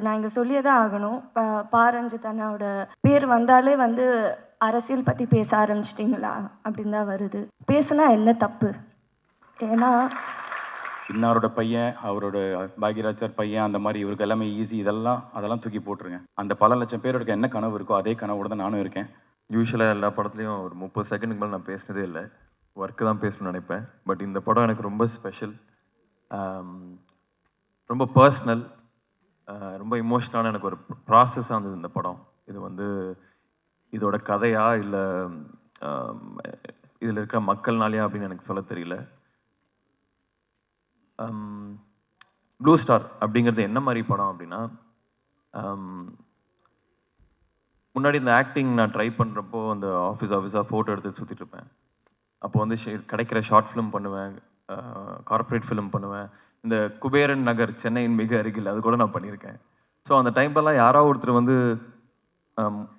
நான் இங்கே சொல்லியே தான் ஆகணும். பாரஞ்சித் அண்ணாவோட பேர் வந்தாலே வந்து அரசியல் பற்றி பேச ஆரம்பிச்சிட்டிங்களா அப்படின்னு தான் வருது. பேசுனா என்ன தப்பு? ஏன்னா இன்னாரோட பையன், அவரோட பாக்யராஜ் சார் பையன், அந்த மாதிரி இவருக்கு எல்லாமே ஈஸி, அதெல்லாம் தூக்கி போட்டுருங்க. அந்த பல லட்சம் பேருக்கு என்ன கனவு இருக்கோ அதே கனவோடு தான் நானும் இருக்கேன். யூஸ்வலாக எல்லா படத்துலையும் ஒரு 30 செகண்டுக்கு மேலே நான் பேசினதே இல்லை. ஒர்க்கு தான் பேசணும்னு நினைப்பேன். பட் இந்த படம் எனக்கு ரொம்ப ஸ்பெஷல், ரொம்ப பர்சனல், ரொம்ப இமோஷ்னலான எனக்கு ஒரு ப்ராசஸாக இருந்தது இந்த படம். இது வந்து இதோட கதையா இல்லை இதில் இருக்கிற மக்கள்னாலையா அப்படின்னு எனக்கு சொல்ல தெரியல. ப்ளூ ஸ்டார் அப்படிங்கிறது என்ன மாதிரி படம் அப்படின்னா, முன்னாடி இந்த ஆக்டிங் நான் ட்ரை பண்ணுறப்போ அந்த ஆஃபீஸாக ஃபோட்டோ எடுத்து சுற்றிட்டு இருப்பேன். அப்போ வந்து கிடைக்கிற ஷார்ட் ஃபிலிம் பண்ணுவேன், கார்ப்பரேட் ஃபிலிம் பண்ணுவேன். இந்த குபேரன் நகர் சென்னையின் மிக அருகில் அது கூட நான் பண்ணியிருக்கேன். ஸோ அந்த டைம்லலாம் யாராவது ஒருத்தர் வந்து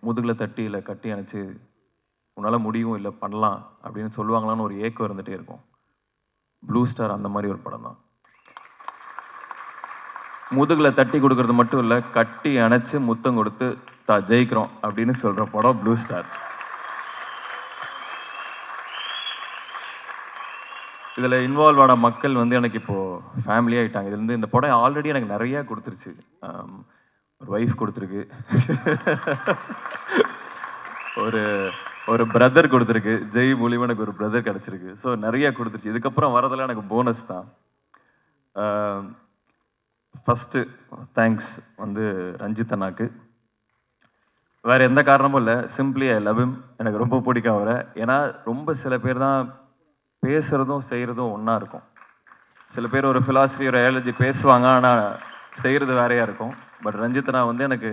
முதுகில் தட்டி இல்லை கட்டி அணைச்சி உன்னால் முடியும் இல்லை பண்ணலாம் அப்படின்னு சொல்லுவாங்களான்னு ஒரு ஏக்கம் இருந்துகிட்டே இருக்கும். ப்ளூ ஸ்டார் அந்த மாதிரி ஒரு படம் தான். முதுகில் தட்டி கொடுக்கறது மட்டும் இல்லை, கட்டி அணைச்சி முத்தம் கொடுத்து ஜெயிக்கிறோம் அப்படின்னு சொல்கிற படம் ப்ளூ ஸ்டார். இதில் இன்வால்வ் ஆன மக்கள் வந்து எனக்கு இப்போது ஃபேமிலி ஆகிட்டாங்க. இதுலேருந்து இந்த படம் ஆல்ரெடி எனக்கு நிறையா கொடுத்துருச்சு. ஒரு ஒய்ஃப் கொடுத்துருக்கு, ஒரு பிரதர் கொடுத்துருக்கு, ஜெய் மூலியமாக எனக்கு ஒரு பிரதர் கிடச்சிருக்கு. ஸோ நிறையா கொடுத்துருச்சு. இதுக்கப்புறம் வரதெல்லாம் எனக்கு போனஸ் தான். ஃபஸ்ட்டு தேங்க்ஸ் வந்து ரஞ்சித் அண்ணாக்கு. வேறு எந்த காரணமும் இல்லை, சிம்பிளி ஐ லவ் ஹிம். எனக்கு ரொம்ப பிடிக்கும் அவரை. ஏன்னா ரொம்ப சில பேர் தான் பேசுகிறதும் செய்கிறதும் ஒன்றா இருக்கும். சில பேர் ஒரு ஃபிலாசபி ஒரு ஐடியாலஜி பேசுவாங்க, ஆனால் செய்கிறது வேறையாக இருக்கும். பட் ரஞ்சித் அண்ணா வந்து எனக்கு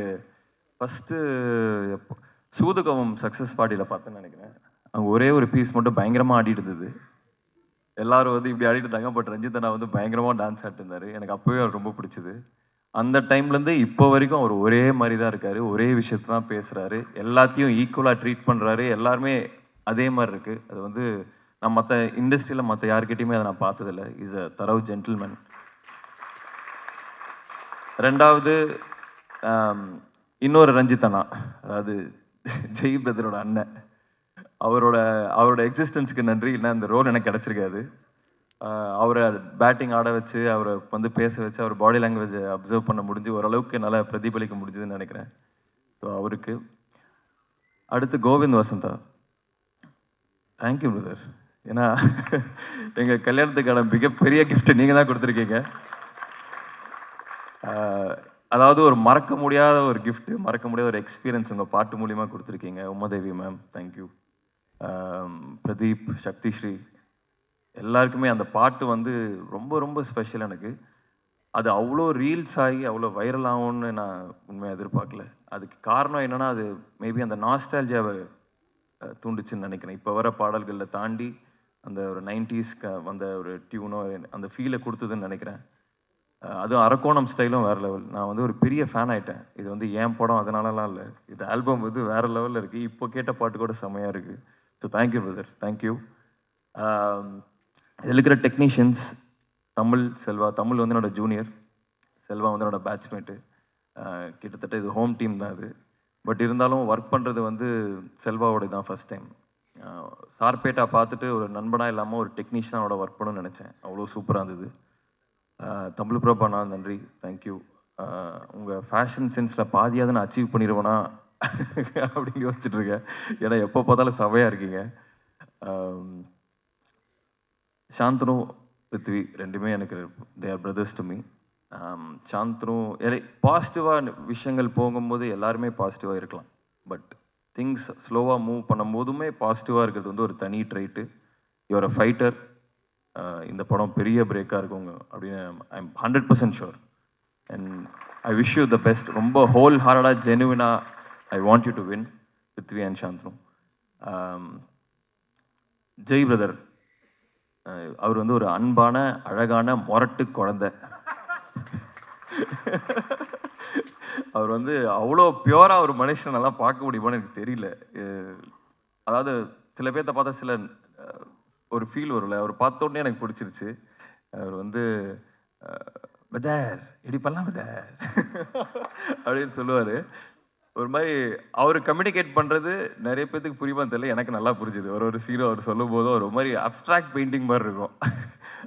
ஃபஸ்ட்டு சூதுகவும் சக்ஸஸ் பார்ட்டியில் பார்த்தேன்னு நினைக்கிறேன். அங்கே ஒரே ஒரு பீஸ் மட்டும் பயங்கரமாக ஆடிட்டு இருந்தது. எல்லோரும் வந்து இப்படி ஆடிட்டு இருந்தாங்க, பட் ரஞ்சித் அண்ணா வந்து பயங்கரமாக டான்ஸ் ஆடிட்டு இருந்தார். எனக்கு அப்போவே அவர் ரொம்ப பிடிச்சிது. அந்த டைம்லேருந்து இப்போ வரைக்கும் அவர் ஒரே மாதிரி தான் இருக்கார், ஒரே விஷயத்தை தான் பேசுகிறாரு, எல்லாத்தையும் ஈக்குவலாக ட்ரீட் பண்ணுறாரு. எல்லாருமே அதே மாதிரி இருக்குது. அது வந்து நான் மற்ற இண்டஸ்ட்ரியில் மற்ற யார்கிட்டையுமே அதை நான் பார்த்ததில்லை. இஸ் அ தரவு ஜென்டில்மேன். ரெண்டாவது இன்னொரு ரஞ்சித் அண்ணா, அதாவது ஜெய் பிரதரோட அண்ணன், அவரோட எக்ஸிஸ்டன்ஸுக்கு நன்றி. இல்லை இந்த ரோல் எனக்கு கிடச்சிருக்காது. அவரை பேட்டிங் ஆட வச்சு, அவரை வந்து பேச வச்சு, அவர் பாடி லாங்குவேஜை அப்சர்வ் பண்ண முடிஞ்சு ஓரளவுக்கு என்னால் பிரதிபலிக்க முடிஞ்சதுன்னு நினைக்கிறேன். ஸோ அவருக்கு. அடுத்து கோவிந்த் வசந்தா, தேங்க்யூ பிரதர். ஏன்னா எங்கள் கல்யாணத்துக்கான மிகப்பெரிய கிஃப்ட் நீங்கள் தான் கொடுத்துருக்கீங்க. அதாவது ஒரு மறக்க முடியாத ஒரு கிஃப்ட்டு, மறக்க முடியாத ஒரு எக்ஸ்பீரியன்ஸ் உங்கள் பாட்டு மூலியமாக கொடுத்துருக்கீங்க. Umadevi ma'am thank you. பிரதீப், சக்திஸ்ரீ, எல்லாருக்குமே அந்த பாட்டு வந்து ரொம்ப ரொம்ப ஸ்பெஷல் எனக்கு. அது அவ்வளோ ரீல்ஸ் ஆகி அவ்வளோ வைரல் ஆகும்னு நான் உண்மையாக எதிர்பார்க்கல. அதுக்கு காரணம் என்னென்னா, அது மேபி அந்த நாஸ்டால்ஜியாவை தூண்டுச்சுன்னு நினைக்கிறேன். இப்போ வர பாடல்களில் தாண்டி அந்த ஒரு 90s வந்த ஒரு டியூனோ அந்த ஃபீலை கொடுத்ததுன்னு நினைக்கிறேன். அதுவும் அரக்கோணம் ஸ்டைலும் வேறு லெவல். நான் வந்து ஒரு பெரிய ஃபேன் ஆகிட்டேன். இது வந்து ஏன் படம் அதனாலலாம் இல்லை, இது ஆல்பம் வந்து வேறு லெவலில் இருக்குது. இப்போ கேட்ட பாட்டு கூட செம்மையாக இருக்குது. So thank you brother, thank you. இதில் இருக்கிற டெக்னீஷியன்ஸ், செல்வா தமிழ் வந்து என்னோடய ஜூனியர், செல்வா வந்து என்னோடய பேட்ச்மேட்டு. கிட்டத்தட்ட இது ஹோம் டீம் தான் இது. பட் இருந்தாலும் ஒர்க் பண்ணுறது வந்து செல்வாவோட தான் ஃபஸ்ட் டைம். சார்பேட்டா பார்த்துட்டு ஒரு நண்பனாக இல்லாமல் ஒரு டெக்னீஷியனோட ஒர்க் பண்ணணும்னு நினச்சேன். அவ்வளோ சூப்பராக இருந்தது. தமிழ் பிரபாண்ணா நன்றி, தேங்க்யூ. உங்கள் ஃபேஷன் சென்ஸில் பாதியாவது நான் அச்சீவ் பண்ணிடுவேனா அப்படின்னு யோசிச்சுட்ருக்கேன். ஏன்னா எப்போ பார்த்தாலும் சபையாக இருக்கீங்க. சாந்தனு, பிருத்வி ரெண்டுமே எனக்கு they are brothers to me. Shantanu பாசிட்டிவாக விஷயங்கள் போகும்போது எல்லாருமே பாசிட்டிவாக இருக்கலாம். பட் திங்ஸ் ஸ்லோவாக மூவ் பண்ணும்போதுமே பாசிட்டிவாக இருக்கிறது வந்து ஒரு தனி ட்ரைட்டு. Your a fighter. இந்த படம் பெரிய பிரேக்காக இருக்குங்க அப்படின்னு I am 100% sure. And I wish you the best. ரொம்ப ஹோல் ஹார்டடாக ஜெனுவினாக I want you to win, Prithvi and Shanthanu. Jai brother, அவர் வந்து ஒரு அன்பான அழகான மொரட்டு குழந்தை. அவர் வந்து அவ்வளோ பியூராக ஒரு மனுஷன் நல்லா பார்க்க முடியுமான்னு எனக்கு தெரியல. அதாவது சில பேர்த்த பார்த்தா சில ஒரு ஃபீல் வரும்ல, அவர் பார்த்தோன்னே எனக்கு பிடிச்சிருச்சு. அவர் வந்து பதர் இப்படி பண்ணலாம் பதர் அப்படின்னு சொல்லுவார். ஒரு மாதிரி அவர் கம்யூனிகேட் பண்ணுறது நிறைய பேத்துக்கு புரியுமா தெரியல, எனக்கு நல்லா புரிஞ்சுது. ஒரு சீரோ அவர் சொல்லும் போதும் ஒரு மாதிரி அப்ட்ராக்ட் பெயிண்டிங் மாதிரி இருக்கும்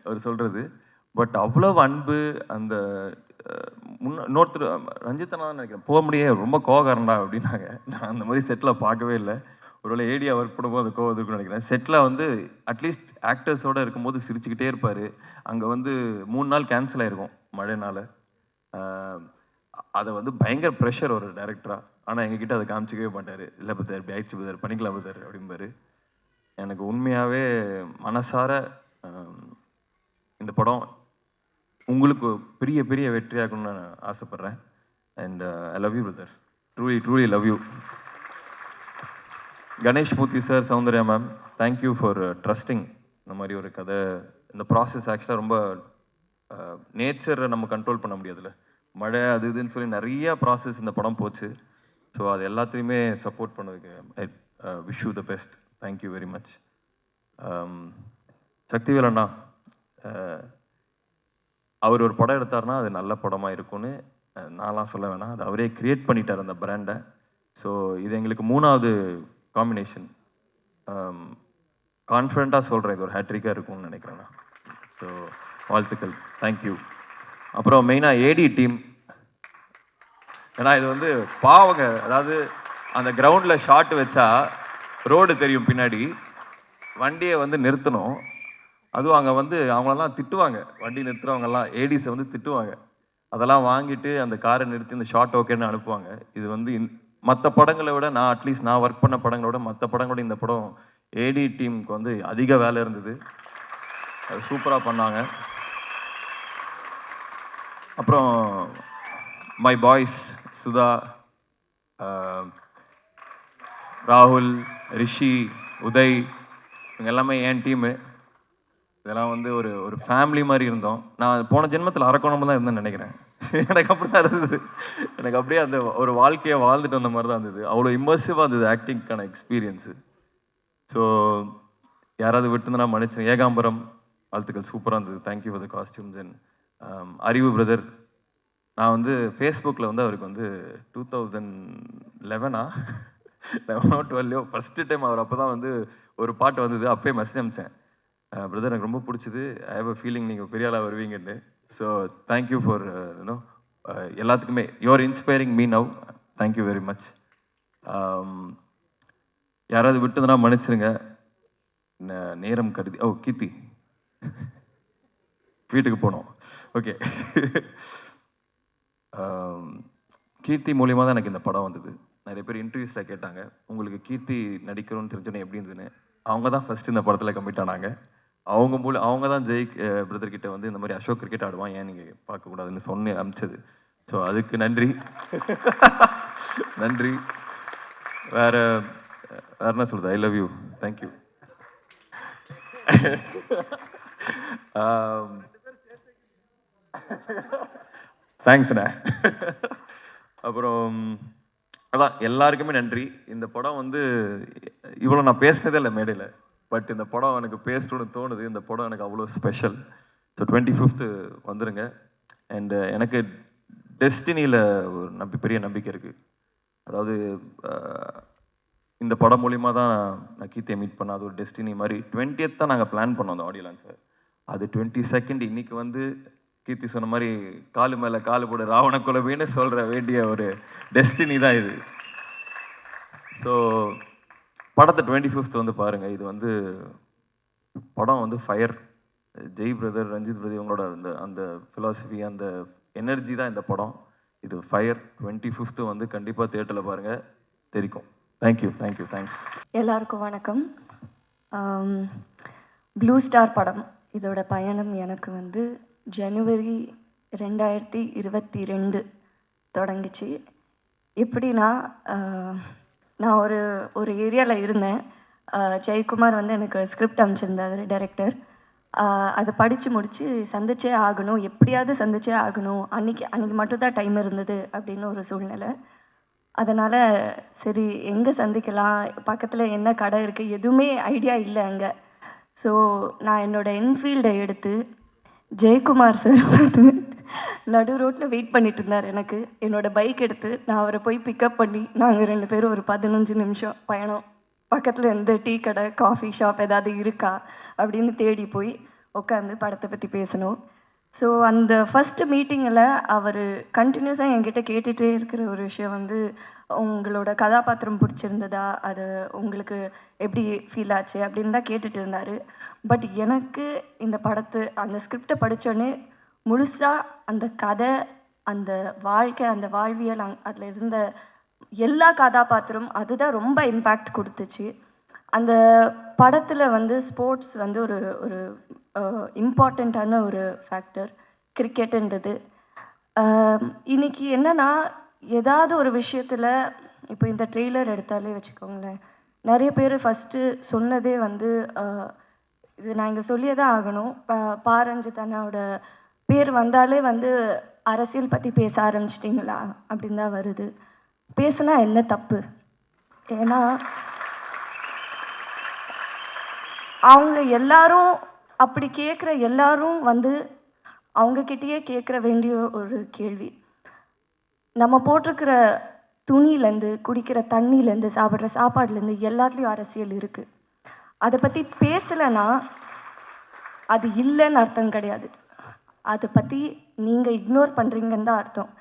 அவர் சொல்கிறது. பட் அவ்வளோ அன்பு அந்த இன்னொருத்தர் ரஞ்சித்தனா நினைக்கிறேன் போக முடியாது, ரொம்ப கோவக்காரன்டா அப்படின்னாங்க. நான் அந்த மாதிரி செட்டில் பார்க்கவே இல்லை. ஒருவேளை ஏடியா ஒர்க் பண்ணும்போது அது கோவம் இருக்குன்னு நினைக்கிறேன். செட்டில் வந்து அட்லீஸ்ட் ஆக்டர்ஸோடு இருக்கும்போது சிரிச்சுக்கிட்டே இருப்பார். அங்கே வந்து 3 நாள் கேன்சல் ஆகிருக்கும் மழைனால. அதை வந்து பயங்கர ப்ரெஷர் ஒரு டைரக்டராக. ஆனால் எங்ககிட்ட அதை காமிச்சிக்கவே மாட்டார். இல்லை பதர் இப்படி ஆயிடுச்சு பதர், பண்ணிக்கலாம் பதர் அப்படிம்பாரு. எனக்கு உண்மையாகவே மனசார இந்த படம் உங்களுக்கு பெரிய பெரிய வெற்றியாகணும்னு நான் ஆசைப்பட்றேன். And I love you brother, truly truly love you. Ganesh Murthy sir, Soundarya ma'am, thank you for trusting. இந்த மாதிரி ஒரு கதை, இந்த ப்ராசஸ் ஆக்சுவலாக ரொம்ப நேச்சரை நம்ம கண்ட்ரோல் பண்ண முடியாதுல்ல, மழை அது இதுன்னு சொல்லி நிறைய ப்ராசஸ் இந்த படம் போச்சு. ஸோ அது எல்லாத்தையுமே சப்போர்ட் பண்ணதுக்கு I wish you the best. Thank you very much. Sakthivel அண்ணா, அவர் ஒரு படம் எடுத்தார்னா அது நல்ல படமாக இருக்கும்னு நான்லாம் சொல்ல வேணாம், அது அவரே க்ரியேட் பண்ணிட்டார் அந்த பிராண்டை. ஸோ இது எங்களுக்கு 3வது காம்பினேஷன். கான்ஃபிடண்ட்டாக சொல்கிறேன், இது ஒரு ஹேட்ரிக்காக இருக்கும்னு நினைக்கிறேண்ணா. ஸோ வாழ்த்துக்கள், தேங்க்யூ. அப்புறம் மெயினாக ஏடி டீம், ஏன்னா இது வந்து பாவங்க. அதாவது அந்த கிரவுண்டில் ஷாட் வச்சா ரோடு தெரியும், பின்னாடி வண்டியை வந்து நிறுத்தணும். அதுவும் அங்கே வந்து அவங்களெல்லாம் திட்டுவாங்க, வண்டி நிறுத்துறவங்கெல்லாம் ஏடிஸை வந்து திட்டுவாங்க. அதெல்லாம் வாங்கிட்டு அந்த காரை நிறுத்தி இந்த ஷார்ட் ஓகேன்னு அனுப்புவாங்க. இது வந்து மற்ற படங்களை விட, நான் அட்லீஸ்ட் நான் ஒர்க் பண்ண படங்களோட மற்ற படங்களோட இந்த படம் ஏடி டீமுக்கு வந்து அதிக வேலை இருந்தது. அது சூப்பராக பண்ணாங்க. அப்புறம் மை பாய்ஸ் சுதா, ராகுல், ரிஷி, உதய், இவங்க எல்லாமே என் டீமு. இதெல்லாம் வந்து ஒரு ஃபேமிலி மாதிரி இருந்தோம். நான் போன ஜென்மத்தில் அரக்கோணமாக தான் இருந்தேன்னு நினைக்கிறேன். எனக்கு அப்படி தான் இருந்தது. எனக்கு அப்படியே அந்த ஒரு வாழ்க்கையை வாழ்ந்துட்டு வந்த மாதிரி தான் இருந்தது. அவ்வளோ இம்மர்சிவாக இருந்தது ஆக்டிங்க்கான எக்ஸ்பீரியன்ஸு. ஸோ யாராவது விட்டுருந்தா மன்னிச்சு. ஏகாம்பரம், வாழ்த்துக்கள், சூப்பராக இருந்தது. Thank you for the costumes. And அறிவு பிரதர், நான் வந்து ஃபேஸ்புக்கில் வந்து அவருக்கு வந்து 2011 12 ஃபஸ்ட்டு டைம் அவர் அப்போ தான் வந்து ஒரு பாட்டு வந்தது. அப்போயே மெசேஜ் அனுப்பிச்சேன், பிரதர் எனக்கு ரொம்ப பிடிச்சிது, ஐ ஹேவ் அ ஃபீலிங் நீங்கள் பெரிய ஆளாக வருவீங்கன்னு. ஸோ தேங்க்யூ ஃபார் யூனோ எல்லாத்துக்குமே, you are inspiring me now. Thank you very much. யாராவது விட்டுதுன்னா மன்னிச்சிருங்க, நேரம் கருதி. ஓ கீர்த்தி வீட்டுக்கு போனோம். ஓகே. கீர்த்தி மூலியமாக தான் எனக்கு இந்த படம் வந்தது. நிறைய பேர் இன்டர்வியூஸில் கேட்டாங்க, உங்களுக்கு கீர்த்தி நடிக்கணும்னு தெரிஞ்சோன்னே எப்படி இருந்ததுன்னு. அவங்க தான் ஃபஸ்ட்டு இந்த படத்தில் கமிட் ஆனாங்க. அவங்க தான் ஜெய் பிரதர் கிட்ட வந்து இந்த மாதிரி அசோக் கிரிக்கெட் ஆடுவான், ஏன் நீங்கள் பார்க்கக்கூடாதுன்னு சொன்னே அமிச்சது. ஸோ அதுக்கு நன்றி. நன்றி. வேற என்ன சொல்கிறது, ஐ லவ் யூ, தேங்க்யூ. தேங்க்ஸ்ண்ணே. அப்புறம் அதான் எல்லாருக்குமே நன்றி. இந்த படம் வந்து இவ்வளோ நான் பேசினதே இல்லை மேடையில், பட் இந்த படம் எனக்கு பேசணும்னு தோணுது. இந்த படம் எனக்கு அவ்வளோ ஸ்பெஷல். ஸோ 25th வந்துடுங்க. அண்டு எனக்கு டெஸ்டினியில் ஒரு பெரிய நம்பிக்கை இருக்குது. அதாவது இந்த படம் மூலிமா தான் நான் கீர்த்தியை மீட் பண்ண, அது ஒரு டெஸ்டினி மாதிரி. 20th தான் நாங்கள் பிளான் பண்ணோம் அந்த ஆடியோ லான்ச்சை. அது 22nd இன்னைக்கு வந்து கீர்த்தி சொன்ன மாதிரி காலு மேலே காலு போட ராவண குலபின்னு சொல்கிற வேண்டிய ஒரு டெஸ்டினி தான் இது. ஸோ படத்தை 25th வந்து பாருங்கள். இது வந்து படம் வந்து fire. Jai brother, Ranjith brother இவங்களோட அந்த ஃபிலாசபி, அந்த எனர்ஜி தான் இந்த படம். இது ஃபயர். 25th வந்து கண்டிப்பாக தியேட்டரில் பாருங்கள், தெரிக்கும். Thank you, thank you, thanks. எல்லாருக்கும் வணக்கம். ப்ளூ ஸ்டார் படம் இதோட பயணம் எனக்கு வந்து ஜனவரி 2022 தொடங்கிச்சு. எப்படின்னா, நான் ஒரு ஏரியாவில் இருந்தேன். ஜெயக்குமார் வந்து எனக்கு ஸ்கிரிப்ட் அனுப்பிச்சிருந்தாரு, டைரக்டர். அதை படித்து முடித்து சந்திச்சே ஆகணும், எப்படியாவது சந்திச்சே ஆகணும். அன்றைக்கி மட்டும்தான் டைம் இருந்தது அப்படின்னு ஒரு சூழ்நிலை. அதனால் சரி எங்கே சந்திக்கலாம், பக்கத்தில் என்ன கடை இருக்குது, எதுவுமே ஐடியா இல்லை அங்கே. ஸோ நான் என்னோடய என்ஃபீல்டை எடுத்து ஜெயக்குமார் சார் வந்து நடு ரோட்டில் வெயிட் பண்ணிட்டு இருந்தார் எனக்கு. என்னோடய பைக் எடுத்து நான் அவரை போய் பிக்கப் பண்ணி நாங்கள் 2 பேரும் ஒரு 15 நிமிஷம் பயணம். பக்கத்தில் எந்த டீ கடை, காஃபி ஷாப் ஏதாவது இருக்கா அப்படின்னு தேடி போய் உட்காந்து படத்தை பற்றி பேசணும். ஸோ அந்த ஃபஸ்ட்டு மீட்டிங்கில் அவர் கண்டினியூஸாக என்கிட்ட கேட்டுகிட்டே இருக்கிற ஒரு விஷயம் வந்து, உங்களோட கதாபாத்திரம் பிடிச்சிருந்ததா, அது உங்களுக்கு எப்படி ஃபீல் ஆச்சு அப்படின்னு தான் கேட்டுட்டு இருந்தார். பட் எனக்கு இந்த அந்த ஸ்கிரிப்டை படித்தோடனே முழுசாக அந்த கதை, அந்த வாழ்க்கை, அந்த வாழ்வியல், அதில் இருந்த எல்லா கதாபாத்திரம் அதுதான் ரொம்ப இம்பேக்ட் கொடுத்துச்சு. அந்த படத்தில் வந்து ஸ்போர்ட்ஸ் வந்து ஒரு ஒரு இம்பார்ட்டண்ட்டான ஒரு ஃபேக்டர், கிரிக்கெட்டுன்றது. இன்றைக்கி என்னென்னா, ஏதாவது ஒரு விஷயத்தில் இப்போ இந்த ட்ரெய்லர் எடுத்தாலே வச்சுக்கோங்களேன், நிறைய பேர் ஃபஸ்ட்டு சொன்னதே வந்து இது நான் இங்கே சொல்லியே தான் ஆகணும். ரஞ்சித் அண்ணாவோட பேர் வந்தாலே வந்து அரசியல் பற்றி பேச ஆரம்பிச்சிட்டிங்களா அப்படின்னு தான் வருது. பேசுனா என்ன தப்பு? ஏன்னா அவங்க எல்லாரும் அப்படி கேட்குற எல்லாரும் வந்து அவங்கக்கிட்டேயே கேட்குற வேண்டிய ஒரு கேள்வி, நம்ம போட்டிருக்கிற துணியிலேருந்து, குடிக்கிற தண்ணியிலேருந்து, சாப்பிட்ற சாப்பாடுலேருந்து எல்லாத்துலேயும் அரசியல் இருக்குது. அதை பற்றி பேசலைன்னா அது இல்லைன்னு அர்த்தம் கிடையாது. அதை பற்றி நீங்கள் இக்னோர் பண்ணுறீங்கன்னு தான் அர்த்தம்.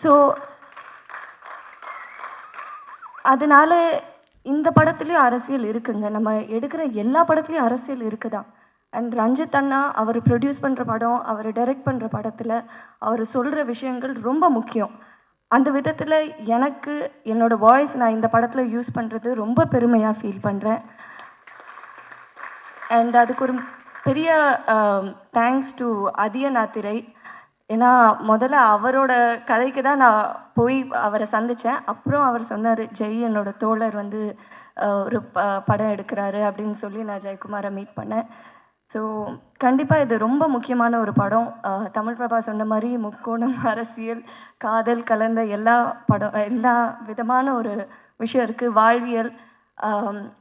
ஸோ அதனால் இந்த படத்துலேயும் அரசியல் இருக்குங்க. நம்ம எடுக்கிற எல்லா படத்துலேயும் அரசியல் இருக்குதான். அண்ட் ரஞ்சித் அண்ணா அவர் ப்ரொடியூஸ் பண்ணுற படம், அவர் டைரக்ட் பண்ணுற படத்தில் அவர் சொல்கிற விஷயங்கள் ரொம்ப முக்கியம். அந்த விதத்தில் எனக்கு என்னோடய வாய்ஸ் நான் இந்த படத்தில் யூஸ் பண்ணுறது ரொம்ப பெருமையாக ஃபீல் பண்ணுறேன். அண்ட் அதுக்கு ஒரு பெரிய தேங்க்ஸ் டு அதியநாத்திரை. ஏன்னா முதல்ல அவரோட கதைக்கு தான் நான் போய் அவரை சந்தித்தேன். அப்புறம் அவர் சொன்னார், ஜெய் என்னோட தோழர் வந்து ஒரு படம் எடுக்கிறாரு அப்படின்னு சொல்லி நான் ஜெயக்குமாரை மீட் பண்ணேன். ஸோ கண்டிப்பாக இது ரொம்ப முக்கியமான ஒரு படம். தமிழ் பிரபா சொன்ன மாதிரி முக்கோணம், அரசியல், காதல் கலந்த எல்லா விதமான ஒரு விஷயம் இருக்குது. வாழ்வியல்,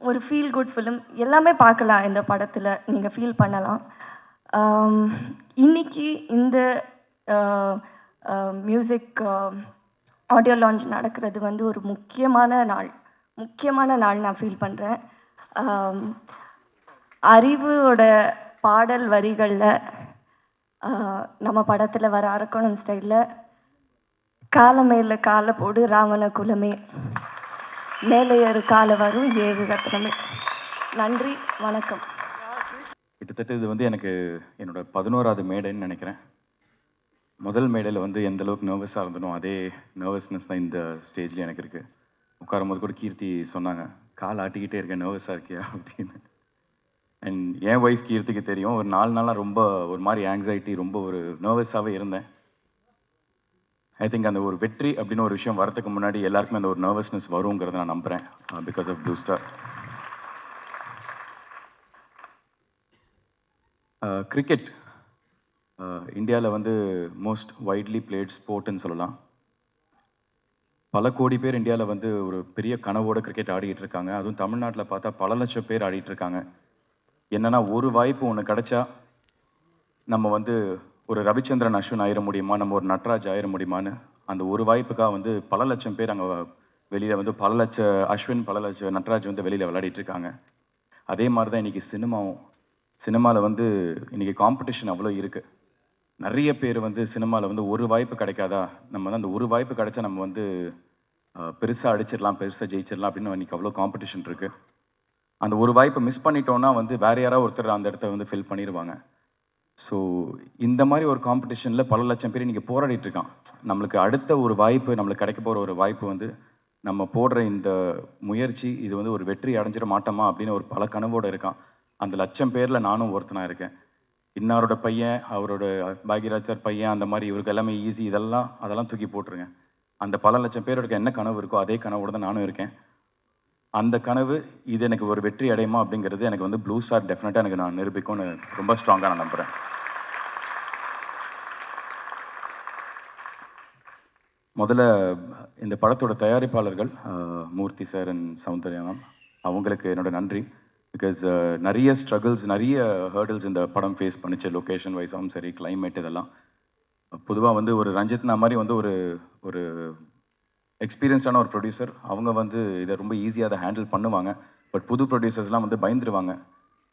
ஒரு ஃபீல் குட் ஃபிலிம் எல்லாமே பார்க்கலாம் இந்த படத்தில், நீங்கள் ஃபீல் பண்ணலாம். இன்னைக்கு இந்த மியூசிக் ஆடியோ லான்ச் நடக்கிறது வந்து ஒரு முக்கியமான நாள் நான் ஃபீல் பண்ணுறேன். அறிவோட பாடல் வரிகளில் நம்ம படத்தில் வர அரக்கோணம் ஸ்டைலில், காலமேல காலை போடு ராவண குலமே, மேலே ஏறு காலை வரும் ஏறு ரத்னமே. நன்றி, வணக்கம். கிட்டத்தட்ட இது வந்து எனக்கு என்னோட 11வது மேடைன்னு நினைக்கிறேன். முதல் மேடையில் வந்து எந்த அளவுக்கு நர்வஸாக இருந்தனோ அதே நர்வஸ்னஸ் தான் இந்த ஸ்டேஜில் எனக்கு இருக்குது. உட்காரும் போது கூட கீர்த்தி சொன்னாங்க, கால் ஆட்டிக்கிட்டே இருக்கேன், நர்வஸாக இருக்கியா அப்படின்னு. அண்ட் என் ஒய்ஃப் கீர்த்திக்கு தெரியும், ஒரு 4 நாளாக ரொம்ப ஒரு மாதிரி ஆங்ஸைட்டி, ரொம்ப ஒரு நர்வஸாகவே இருந்தேன். ஐ திங்க் அந்த ஒரு வெற்றி அப்படின்னு ஒரு விஷயம் வரதுக்கு முன்னாடி எல்லாருக்குமே அந்த ஒரு நர்வஸ்னஸ் வருங்கிறத நான் நம்புகிறேன், because of Blue Star. Cricket இந்தியாவில் வந்து மோஸ்ட் வைட்லி பிளேட் ஸ்போர்ட்டுன்னு சொல்லலாம். பல கோடி பேர் இந்தியாவில் வந்து ஒரு பெரிய கனவோட கிரிக்கெட் ஆடிக்கிட்டு இருக்காங்க. அதுவும் தமிழ்நாட்டில் பார்த்தா பல லட்சம் பேர் ஆடிட்டு இருக்காங்க. என்னென்னா, ஒரு வாய்ப்பு ஒன்று கிடைச்சா நம்ம வந்து ஒரு ரவிச்சந்திரன் அஸ்வின் ஆயிட முடியுமா, நம்ம ஒரு நட்ராஜ் ஆயிட முடியுமான்னு அந்த ஒரு வாய்ப்புக்காக வந்து பல லட்சம் பேர் அங்கே வெளியில் வந்து பல லட்சம் அஸ்வின், பல லட்சம் நட்ராஜ் வந்து வெளியில் விளையாடிட்டு இருக்காங்க. அதே மாதிரி தான் இன்றைக்கி சினிமாவில் வந்து இன்றைக்கி காம்படிஷன் அவ்வளோ இருக்குது. நிறைய பேர் வந்து சினிமாவில் வந்து ஒரு வாய்ப்பு கிடைக்காதா, நம்ம வந்து அந்த ஒரு வாய்ப்பு கிடைச்சா நம்ம வந்து பெருசாக அடிச்சிடலாம், பெருசாக ஜெயிச்சிடலாம் அப்படின்னு இன்றைக்கி அவ்வளோ காம்படிஷன் இருக்குது. அந்த ஒரு வாய்ப்பை மிஸ் பண்ணிட்டோன்னா வந்து வேறு யாராவது ஒருத்தர் அந்த இடத்த வந்து ஃபில் பண்ணிடுவாங்க. ஸோ இந்த மாதிரி ஒரு காம்படிஷனில் பல லட்சம் பேர் இன்றைக்கி போராடிட்டு இருக்கான். நம்மளுக்கு அடுத்த ஒரு வாய்ப்பு, நம்மளுக்கு கிடைக்க போகிற ஒரு வாய்ப்பு வந்து நம்ம போடுற இந்த முயற்சி, இது வந்து ஒரு வெற்றி அடைஞ்சிட மாட்டோமா அப்படின்னு ஒரு பல கனவோடு இருக்கான். அந்த லட்சம் பேரில் நானும் ஒருத்தனாக இருக்கேன். இன்னாரோட பையன், அவரோட பாக்யராஜ் சார் பையன், அந்த மாதிரி இவருக்கு எல்லாமே ஈஸி, அதெல்லாம் தூக்கி போட்டுருங்க. அந்த பல லட்சம் பேரோட என்ன கனவு இருக்கோ அதே கனவோடு தான் நானும் இருக்கேன். அந்த கனவு இது எனக்கு ஒரு வெற்றி அடையுமா அப்படிங்கிறது எனக்கு வந்து ப்ளூ ஸ்டார் டெஃபினட்டாக எனக்கு நான் நிரூபிக்கும்னு ரொம்ப ஸ்ட்ராங்காக நான் நம்புகிறேன். முதல்ல இந்த படத்தோட தயாரிப்பாளர்கள் மூர்த்தி சார் அண்ட் சௌந்தர்யா மேம், அவங்களுக்கு என்னோட நன்றி. பிகாஸ் நிறைய ஸ்ட்ரகிள்ஸ், நிறைய ஹேர்டில்ஸ் இந்த படம் ஃபேஸ் பண்ணிச்சு, லொக்கேஷன் வைஸாகவும் சரி, கிளைமேட், இதெல்லாம். பொதுவாக வந்து ஒரு ரஞ்சித்னா மாதிரி வந்து ஒரு ஒரு எக்ஸ்பீரியன்ஸ்டான ஒரு ப்ரொடியூசர், அவங்க வந்து இதை ரொம்ப ஈஸியாக அதை ஹேண்டில் பண்ணுவாங்க. பட் புது ப்ரொடியூசர்ஸ்லாம் வந்து பயந்துருவாங்க.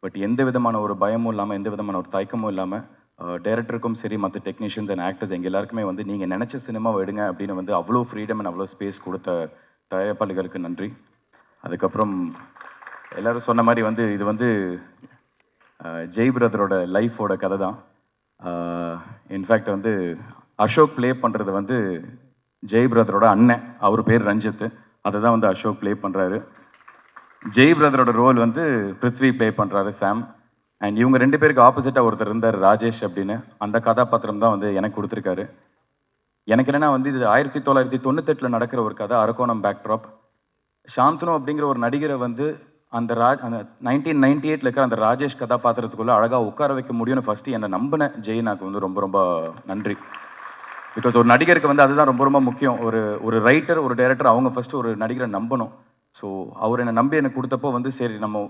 பட் எந்த விதமான ஒரு பயமும் இல்லாமல், எந்த விதமான ஒரு தயக்கமும் இல்லாமல், டைரக்டருக்கும் சரி, மற்ற டெக்னீஷியன்ஸ் அண்ட் ஆக்டர்ஸ் எங்கள் எல்லாருக்குமே வந்து நீங்கள் நினச்ச சினிமாவை எடுங்க அப்படின்னு வந்து அவ்வளோ ஃப்ரீடம் அண்ட் அவ்வளோ ஸ்பேஸ் கொடுத்த தயாரிப்பாளர்களுக்கு நன்றி. அதுக்கப்புறம் எல்லாரும் சொன்ன மாதிரி வந்து இது வந்து ஜெய் பிரதரோட லைஃபோட கதை தான். இன்ஃபேக்ட் வந்து அசோக் ப்ளே பண்ணுறது வந்து ஜெய் பிரதரோட அண்ணன், அவர் பேர் ரஞ்சித். அதை தான் வந்து அசோக் ப்ளே பண்ணுறாரு. ஜெய் பிரதரோட ரோல் வந்து பிருத்வி ப்ளே பண்ணுறாரு, சாம். அண்ட் இவங்க 2 பேருக்கு ஆப்போசிட்டாக ஒருத்தர் இருந்தார், ராஜேஷ் அப்படின்னு. அந்த கதாபாத்திரம் தான் வந்து எனக்கு கொடுத்துருக்காரு. எனக்கு என்னென்னா வந்து இது 1998 நடக்கிற ஒரு கதை, அரக்கோணம் பேக்ட்ராப். சாந்தனு அப்படிங்கிற ஒரு நடிகரை வந்து அந்த 1998 இருக்கிற அந்த ராஜேஷ் கதாபாத்திரத்துக்குள்ளே அழகாக உட்கார வைக்க முடியும்னு ஃபஸ்ட்டு என்னை நம்பின ஜெய் எனக்கு வந்து ரொம்ப ரொம்ப நன்றி. பிகாஸ் ஒரு நடிகருக்கு வந்து அதுதான் ரொம்ப ரொம்ப முக்கியம். ஒரு ரைட்டர், ஒரு டைரக்டர் அவங்க ஃபஸ்ட்டு ஒரு நடிகரை நம்பணும். ஸோ அவர் என்னை நம்பி எனக்கு கொடுத்தப்போ வந்து சரி, நம்ம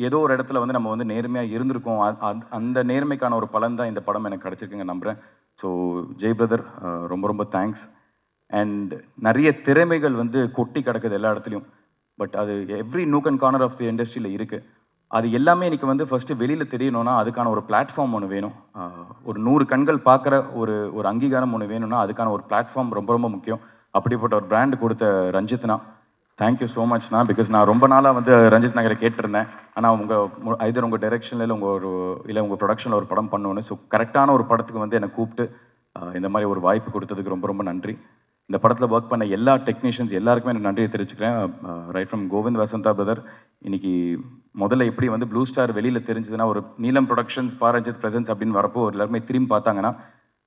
ஏதோ ஒரு இடத்துல வந்து நம்ம வந்து நேர்மையாக இருந்திருக்கோம். அந்த நேர்மைக்கான ஒரு பலன் தான் இந்த படம் எனக்கு கிடச்சிருக்குங்க நம்புகிறேன். ஸோ ஜெய் பிரதர், ரொம்ப ரொம்ப தேங்க்ஸ். அண்ட் நிறைய திறமைகள் வந்து கொட்டி கிடக்குது எல்லா இடத்துலையும். பட் அது every nook and corner of the இண்டஸ்ட்ரியில் இருக்குது. அது எல்லாமே இன்றைக்கி வந்து ஃபஸ்ட்டு வெளியில் தெரியணும்னா அதுக்கான ஒரு பிளாட்ஃபார்ம் ஒன்று வேணும். ஒரு 100 கண்கள் பார்க்குற ஒரு அங்கீகாரம் ஒன்று வேணும்னா அதுக்கான ஒரு பிளாட்ஃபார்ம் ரொம்ப ரொம்ப முக்கியம். அப்படிப்பட்ட ஒரு பிராண்டு கொடுத்த ரஞ்சித்னா, தேங்க்யூ ஸோ மச்ண்ணா. பிகாஸ் நான் ரொம்ப நாளாக வந்து ரஞ்சித் நகரை கேட்டிருந்தேன். ஆனால் ஐதர் உங்கள் டைரெக்ஷனில் இல்லை உங்கள் ப்ரொடக்ஷனில் ஒரு படம் பண்ணுவேன்னு. ஸோ கரெக்டான ஒரு படத்துக்கு வந்து என்னை கூப்பிட்டு இந்த மாதிரி ஒரு வாய்ப்பு கொடுத்ததுக்கு ரொம்ப ரொம்ப நன்றி. இந்த படத்தில் ஒர்க் பண்ண எல்லா டெக்னீஷியன்ஸ் எல்லாருக்குமே எனக்கு நன்றியை தெரிவிச்சுக்கிறேன். Right from Kovind Vasantha brother. இன்னைக்கு முதல்ல எப்படி வந்து ப்ளூ ஸ்டார் வெளியில் தெரிஞ்சதுன்னா, ஒரு நீலம் ப்ரொடக்ஷன்ஸ் பாரஞ்சித் பிரசன்ஸ் அப்படின்னு வரப்போ எல்லாருமே திரும்பி பார்த்தாங்கன்னா,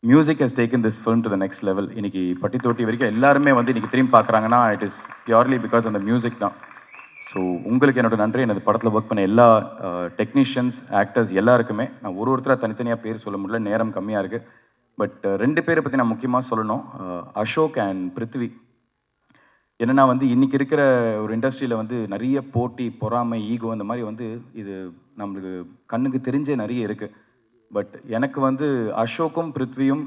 music has taken this film to the next level. இன்னைக்கு பட்டி தொட்டி வரைக்கும் எல்லாருமே வந்து இன்னைக்கு திரும்பி பார்க்குறாங்கன்னா, இட் இஸ் பியூர்லி பிகாஸ் அந்த மியூசிக் தான். ஸோ உங்களுக்கு என்னோட நன்றி. எனது படத்தில் ஒர்க் பண்ண எல்லா டெக்னீஷியன்ஸ், ஆக்டர்ஸ் எல்லாருக்குமே. நான் ஒருத்தராக தனித்தனியாக பேர் சொல்ல முடியல, நேரம் கம்மியாக இருக்குது. பட் 2 பேரை பற்றி நான் முக்கியமாக சொல்லணும், அசோக் அண்ட் பிருத்வி. என்னென்னா வந்து இன்றைக்கி இருக்கிற ஒரு இண்டஸ்ட்ரியில் வந்து நிறைய போட்டி, பொறாமை, ஈகோ அந்த மாதிரி வந்து இது நம்மளுக்கு கண்ணுக்கு தெரிஞ்சே நிறைய இருக்குது. பட் எனக்கு வந்து அசோக்கும் பிருத்வியும்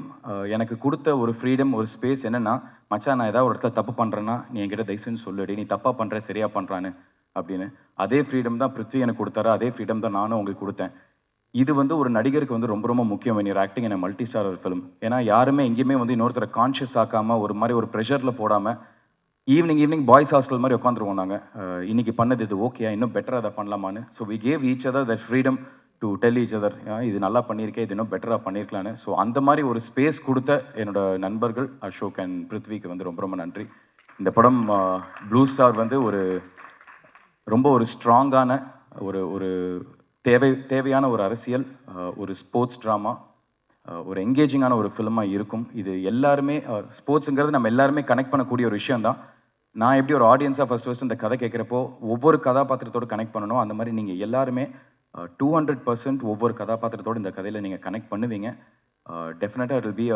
எனக்கு கொடுத்த ஒரு ஃப்ரீடம், ஒரு ஸ்பேஸ் என்னென்னா, மச்சான் நான் ஏதாவது ஒரு இடத்துல தப்பு பண்ணுறேன்னா நீ என்கிட்ட தயவுசெய்து சொல்லுடி, நீ தப்பாக பண்ணுற சரியாக பண்ணுறான்னு அப்படின்னு. அதே ஃப்ரீடம் தான் பிருத்வி எனக்கு கொடுத்தாரு, அதே ஃப்ரீடம் தான் நானும் உங்களுக்கு கொடுத்தேன். இது வந்து ஒரு நடிகருக்கு வந்து ரொம்ப ரொம்ப முக்கியம் when you're acting in a multi star film. ஏன்னா யாருமே எங்கேயுமே வந்து இன்னொருத்தரை கான்ஷியஸ் ஆக்காமல் ஒரு மாதிரி ஒரு ப்ரெஷரில் போடாமல் ஈவினிங் பாய்ஸ் ஹாஸ்டல் மாதிரி உட்காந்துருவோம் நாங்கள். இன்னைக்கு பண்ணது இது ஓகே, இன்னும் பெட்டராக அதை பண்ணலாமான்னு. So we gave each other that freedom to tell each other, இது நல்லா பண்ணியிருக்கேன், இது இன்னும் பெட்டராக பண்ணியிருக்கலான்னு. ஸோ அந்த மாதிரி ஒரு ஸ்பேஸ் கொடுத்த என்னோட நண்பர்கள் அசோக் அண்ட் பிருத்விக்கு வந்து ரொம்ப ரொம்ப நன்றி. இந்த படம் ப்ளூ ஸ்டார் வந்து ரொம்ப ஒரு ஸ்ட்ராங்கான ஒரு தேவையான ஒரு அரசியல், ஒரு ஸ்போர்ட்ஸ் ட்ராமா, ஒரு என்கேஜிங்கான ஒரு ஃபிலிமாக இருக்கும். இது எல்லாருமே ஸ்போர்ட்ஸுங்கிறது நம்ம எல்லாருமே கனெக்ட் பண்ணக்கூடிய ஒரு விஷயந்தான். நான் எப்படி ஒரு ஆடியன்ஸாக ஃபஸ்ட் இந்த கதை கேட்குறப்போ ஒவ்வொரு கதாபாத்திரத்தோடு கனெக்ட் பண்ணணும், அந்த மாதிரி நீங்கள் எல்லாருமே 200% ஒவ்வொரு கதாபாத்திரத்தோடு இந்த கதையில் நீங்கள் கனெக்ட் பண்ணுவீங்க. டெஃபினட்டாக it will be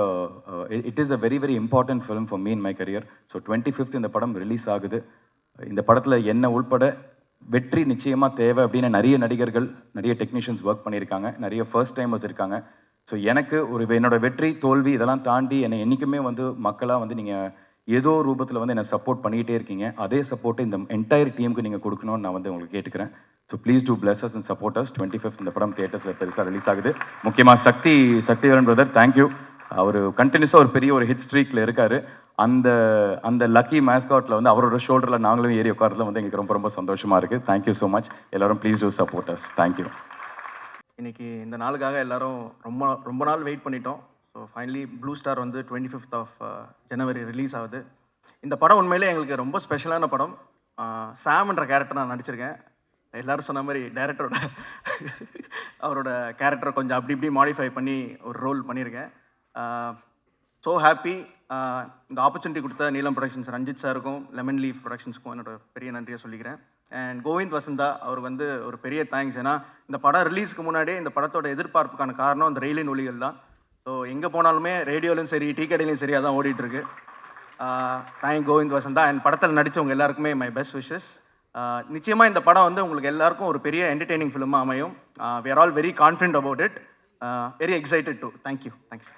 it is a very very important film for me in my career. So 25th இந்த படம் ரிலீஸ் ஆகுது. இந்த படத்தில் என்ன உள்பட வெற்றி நிச்சயமாக தேவை அப்படின்னு நிறைய நடிகர்கள், நிறைய டெக்னீஷியன்ஸ் ஒர்க் பண்ணியிருக்காங்க, நிறைய ஃபர்ஸ்ட் டைமர்ஸ் இருக்காங்க. ஸோ எனக்கு என்னோட வெற்றி தோல்வி இதெல்லாம் தாண்டி என்னை என்றைக்குமே வந்து மக்களாக வந்து நீங்கள் ஏதோ ரூபத்தில் வந்து என்னை சப்போர்ட் பண்ணிக்கிட்டே இருக்கீங்க. அதே சப்போர்ட்டை இந்த என்டையர் டீமுக்கு நீங்கள் கொடுக்கணும்னு நான் வந்து உங்களுக்கு கேட்டுக்கிறேன். So please do plus us and support us. 25th இந்த படம் தியேட்டர்ஸில் பெருசாக ரிலீஸ் ஆகுது. முக்கியமாக சக்திவேலன் பிரதர், தேங்க்யூ. அவர் கண்டினியூஸாக ஒரு பெரிய ஒரு ஹிட் ஸ்ட்ரீக்கில் இருக்கார். அந்த லக்கி மேஸ்காட்டில் வந்து அவரோட ஷோல்டரில் நாங்களும் ஏறி உட்காரதுல வந்து எங்களுக்கு ரொம்ப ரொம்ப சந்தோஷமாக இருக்குது. Thank you so much. எல்லோரும் please do support us. Thank you. இன்றைக்கி இந்த நாளுக்காக எல்லோரும் ரொம்ப நாள் வெயிட் பண்ணிட்டோம். ஸோ ஃபைனலி ப்ளூ ஸ்டார் வந்து 25th of January ரிலீஸ் ஆகுது. இந்த படம் உண்மையிலே எங்களுக்கு ரொம்ப ஸ்பெஷலான படம். சாம்ன்ற கேரக்டர் நான் நடிச்சிருக்கேன். எல்லோரும் சொன்ன மாதிரி டைரக்டரோட அவரோட கேரக்டரை கொஞ்சம் அப்படி இப்படி மாடிஃபை பண்ணி ஒரு ரோல் பண்ணியிருக்கேன். So happy. இந்த ஆப்பர்ச்சுனிட்டி கொடுத்த நீலம் ப்ரொடக்ஷன்ஸ் ரஞ்சித் சாருக்கும், லெமன் லீஃப் ப்ரொடக்ஷன்ஸ்க்கும் என்னோட பெரிய நன்றியை சொல்லிக்கிறேன். அண்ட் கோவிந்த் வசந்தா அவர் வந்து ஒரு பெரிய தேங்க்ஸ். ஏன்னா இந்த படம் ரிலீஸ்க்கு முன்னாடியே இந்த படத்தோட எதிர்பார்ப்புக்கான காரணம் அந்த ரயிலின் ஒலிகள் தான். ஸோ எங்கே போனாலுமே ரேடியோலையும் சரி, டீ கடையிலையும் சரி அதான் ஓடிட்டுருக்கு. தேங்க் கோவிந்த் வசந்தா. அண்ட் படத்தில் நடித்தவங்க எல்லாருக்குமே மை பெஸ்ட் விஷஸ். நிச்சயமாக இந்த படம் வந்து உங்களுக்கு எல்லாருக்கும் ஒரு பெரிய என்டர்டெய்னிங் ஃபிலிமாக அமையும். We are all very confident about it. Very excited to. Thank you. Thanks.